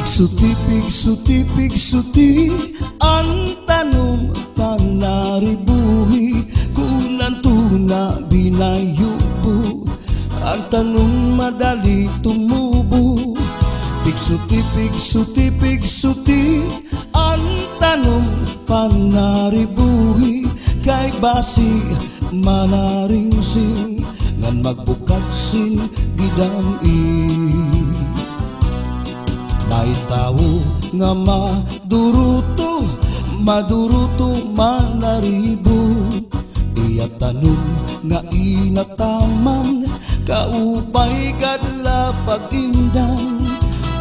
Pigsuti ang tanong panaribuhi kunan tuna binayubo ang tanong madali tumubo. Pigsuti ang tanong panaribuhi kay basi manaringsing ngan magbukat sin gidam-i. May tao nga maduruto manaribo iya tanong nga inataman kaupay kadla pag-indang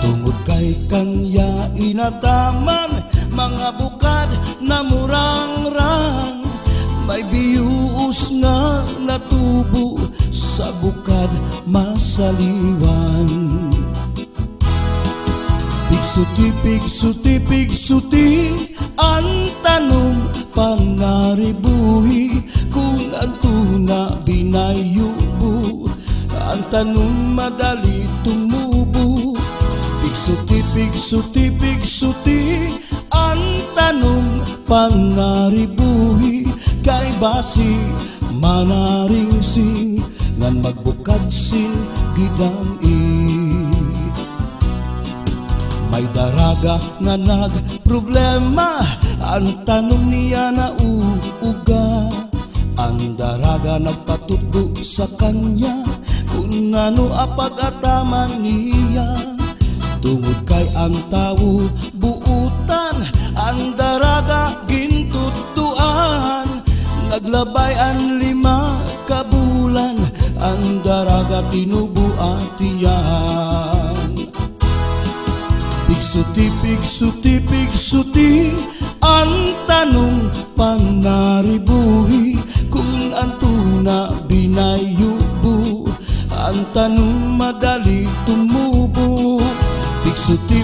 tungod kay kanya inataman mga bukad na murangrang may biyuos nga natubo sa bukad masaliwan. Pigsuti ang tanong panaribuhi kung ang tuna binayubo ang tanong madali tumubo. Pigsuti ang tanong panaribuhi kay basi manaringsing ngan magbukad sin gidam-i. May daraga nga nagproblema ang tanong niya na uuga. Ang daraga nagpatudo sa kanya kung ano apag-ataman niya. Tungod kay ang tao buutan ang daraga gintutuan. Naglabay ang 5 kabulan ang daraga tinubuatian. Pigsuti ang tanong panaribuhi kung ang tuna binayubo ang tanong madali tumubo. Pigsuti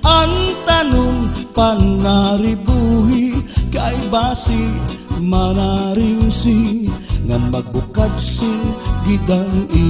ang tanong panaribuhi kay basi manaringsing ngan magbukad sin gidam-i.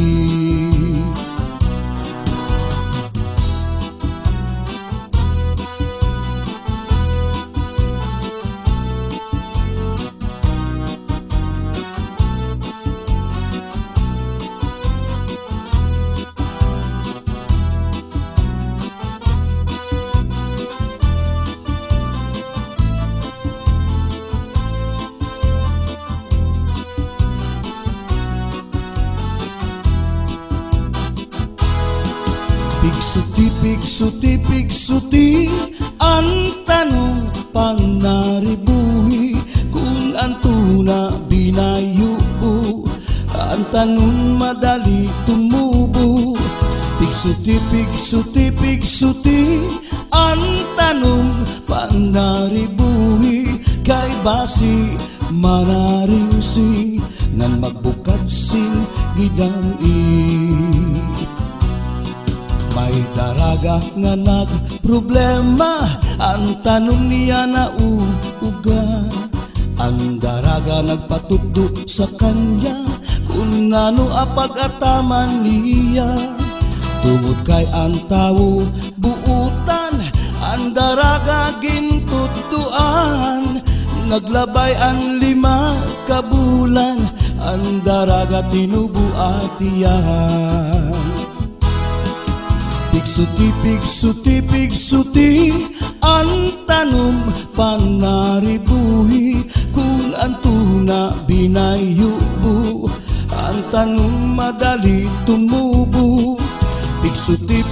Pigsuti ang tanong panaribuhi kung ang tuna binayubo ang tanong madali tumubo. Pigsuti ang tanong panaribuhi kay basi manaringsing ngan magbukad sin gidam-i. May daraga nga nagproblema ang tanong niya na uuga. Ang daraga nagpatudo sa kanya kung ano apag-ataman niya. Tungod kay ang tao buutan ang daraga gintutuan. Naglabay ang 5 kabulan ang daraga tinubuatian. Pigsuti ang tanong panaribuhi kung ang tuna binayubo ang tanong madali tumubo. Pigsuti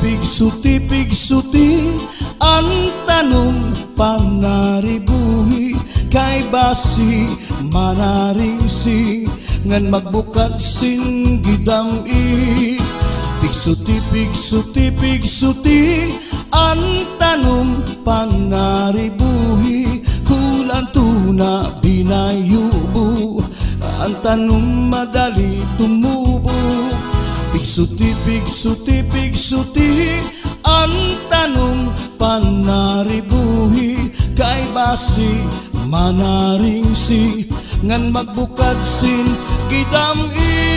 ang tanong panaribuhi kay basi manaringsing ngan magbukad sin gidam-i. Pigsuti ang tanong panaribuhi kung ang tuna binayubo ang tanong madali tumubo. Pigsuti ang tanong panaribuhi kay basi manaringsing ngan magbukad sin gidam-i.